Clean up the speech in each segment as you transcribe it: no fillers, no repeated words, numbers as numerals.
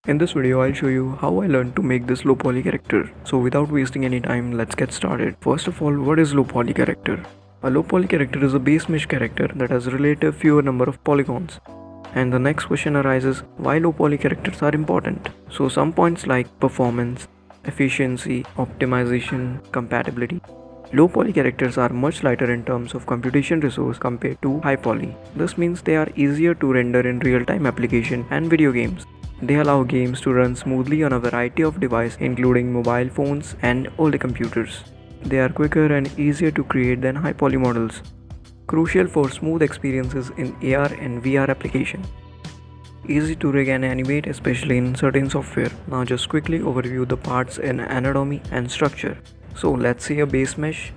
In this video, I'll show you how I learned to make this low poly character. So without wasting any time, let's get started. First of all, what is low poly character? A low poly character is a base mesh character that has relative fewer number of polygons. And the next question arises, why low poly characters are important? So some points like performance, efficiency, optimization, compatibility. Low poly characters are much lighter in terms of computation resource compared to high poly. This means they are easier to render in real-time application and video games. They allow games to run smoothly on a variety of devices including mobile phones and older computers. They are quicker and easier to create than high poly models, crucial for smooth experiences in AR and VR applications. Easy to rig and animate, especially in certain software. Now just quickly overview the parts in anatomy and structure. So let's see a base mesh.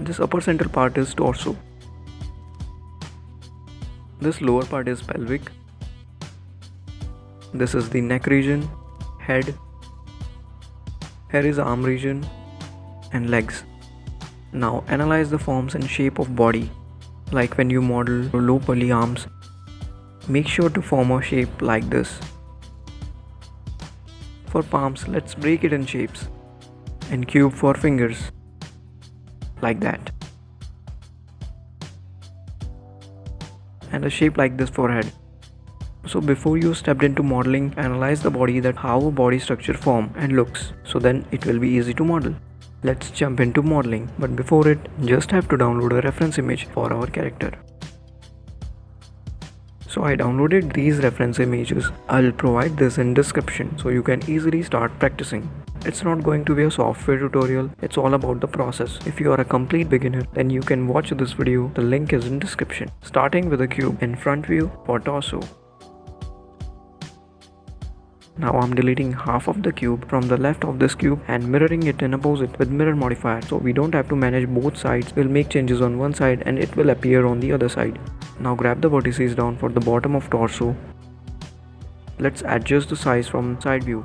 This upper central part is torso. This lower part is pelvic. This is the neck region, head. Here is arm region and legs. Now analyze the forms and shape of body. Like when you model low poly arms, make sure to form a shape like this. For palms, let's break it in shapes. And cube for fingers, like that. And a shape like this for head. So before you stepped into modeling, analyze the body, that how a body structure form and looks, so then it will be easy to model. Let's jump into modeling, but before it, just have to download a reference image for our character. So I downloaded these reference images. I'll provide this in description so you can easily start practicing. It's not going to be a software tutorial, it's all about the process. If you are a complete beginner, then you can watch this video, the link is in description. Starting with a cube in front view for torso. Now I'm deleting half of the cube from the left of this cube and mirroring it in opposite with mirror modifier, so we don't have to manage both sides. We'll make changes on one side and it will appear on the other side. Now grab the vertices down for the bottom of torso. Let's adjust the size from side view.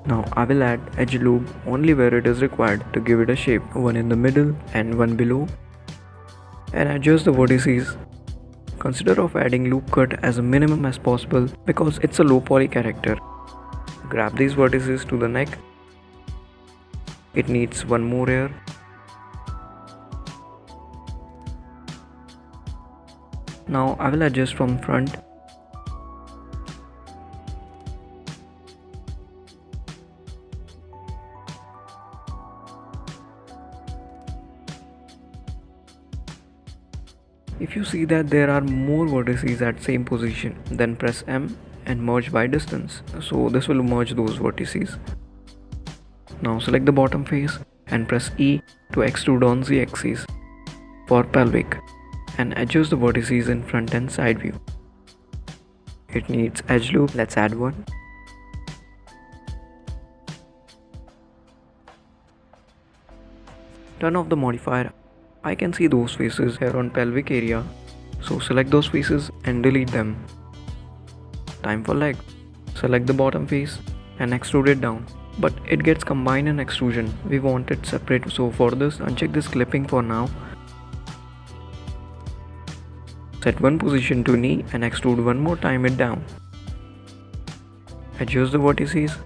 Now I will add edge loop only where it is required to give it a shape, one in the middle and one below, and adjust the vertices. Consider of adding loop cut as a minimum as possible because it's a low poly character. Grab these vertices to the neck. It needs one more layer. Now I will adjust from front. If you see that there are more vertices at same position, then press M and merge by distance. So this will merge those vertices. Now select the bottom face and press E to extrude on Z axis for pelvic and adjust the vertices in front and side view. It needs edge loop, let's add one. Turn off the modifier. I can see those faces here on pelvic area, so select those faces and delete them. Time for leg. Select the bottom face and extrude it down, but it gets combined in extrusion. We want it separate, so for this uncheck this clipping for now. Set one position to knee and extrude one more time it down. Adjust the vertices.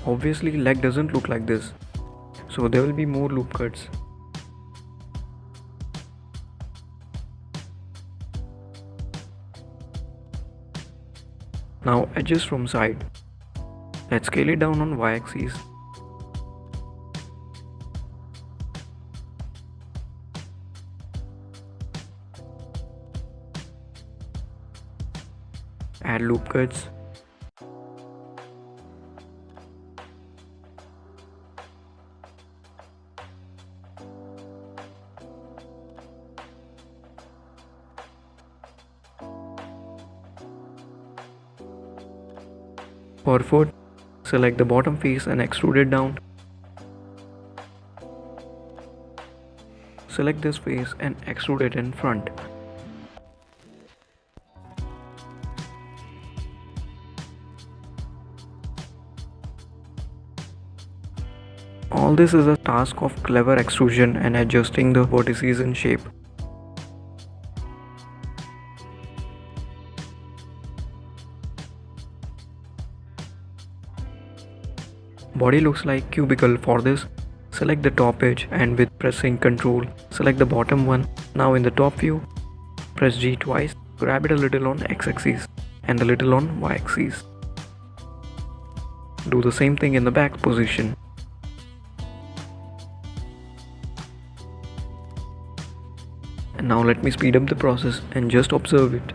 Obviously leg doesn't look like this, so there will be more loop cuts. Now adjust from side. Let's scale it down on y-axis. Add loop cuts. For foot, select the bottom face and extrude it down. Select this face and extrude it in front. All this is a task of clever extrusion and adjusting the vertices in shape. Body looks like cubicle. For this, select the top edge and with pressing Ctrl, select the bottom one. Now in the top view, press G twice, grab it a little on x-axis and a little on y-axis. Do the same thing in the back position. And now let me speed up the process and just observe it.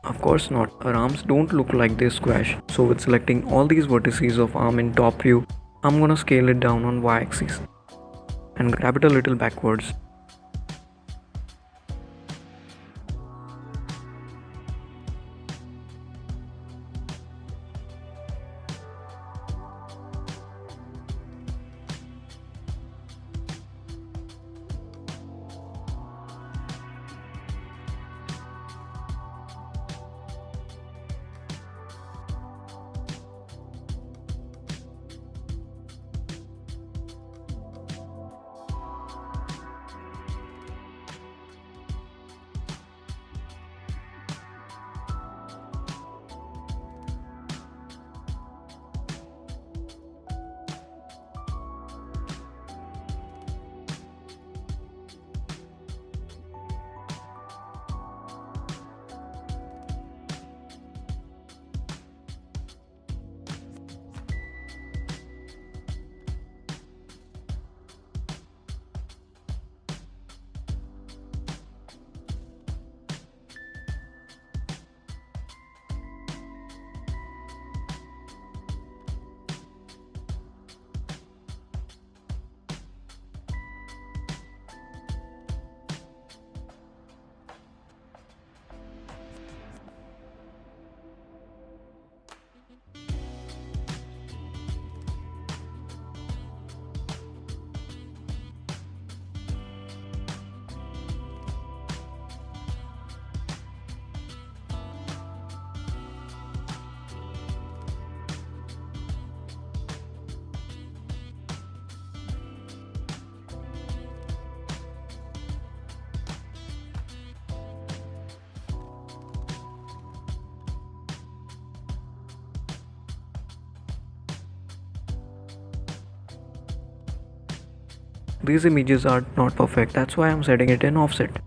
Of course not, our arms don't look like this squash. So with selecting all these vertices of arm in top view, I'm gonna scale it down on y-axis and grab it a little backwards. These images are not perfect, that's why I'm setting it in offset.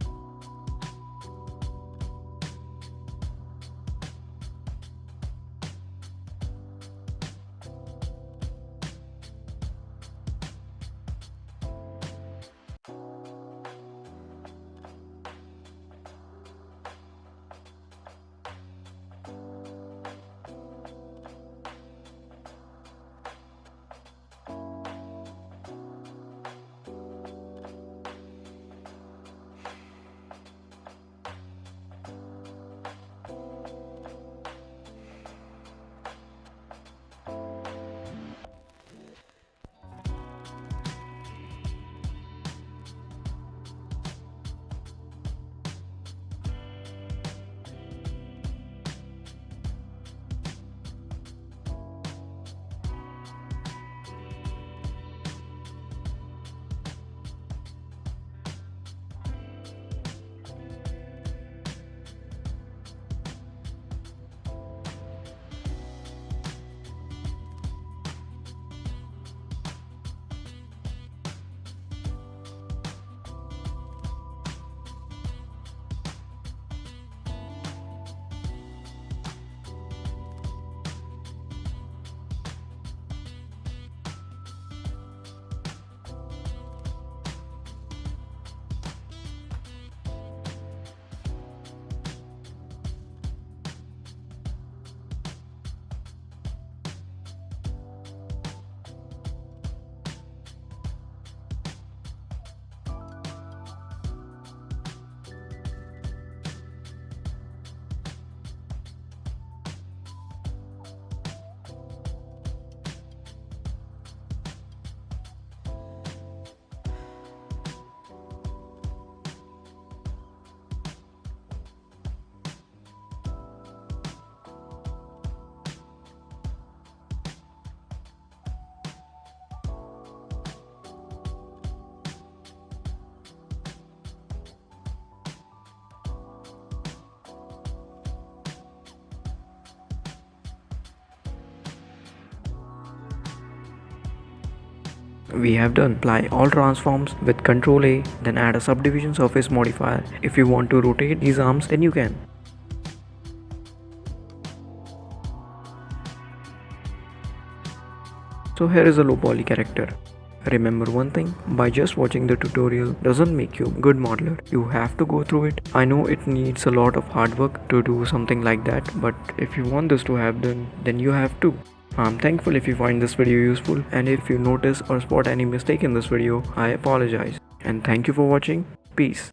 we have done. Apply all transforms with Ctrl A, then add a subdivision surface modifier. If you want to rotate these arms, then you can. So here is a low poly character. Remember one thing, by just watching the tutorial doesn't make you a good modeler. You have to go through it. I know it needs a lot of hard work to do something like that, but if you want this to happen, then you have to. I'm thankful if you find this video useful, and if you notice or spot any mistake in this video, I apologize. And thank you for watching. Peace.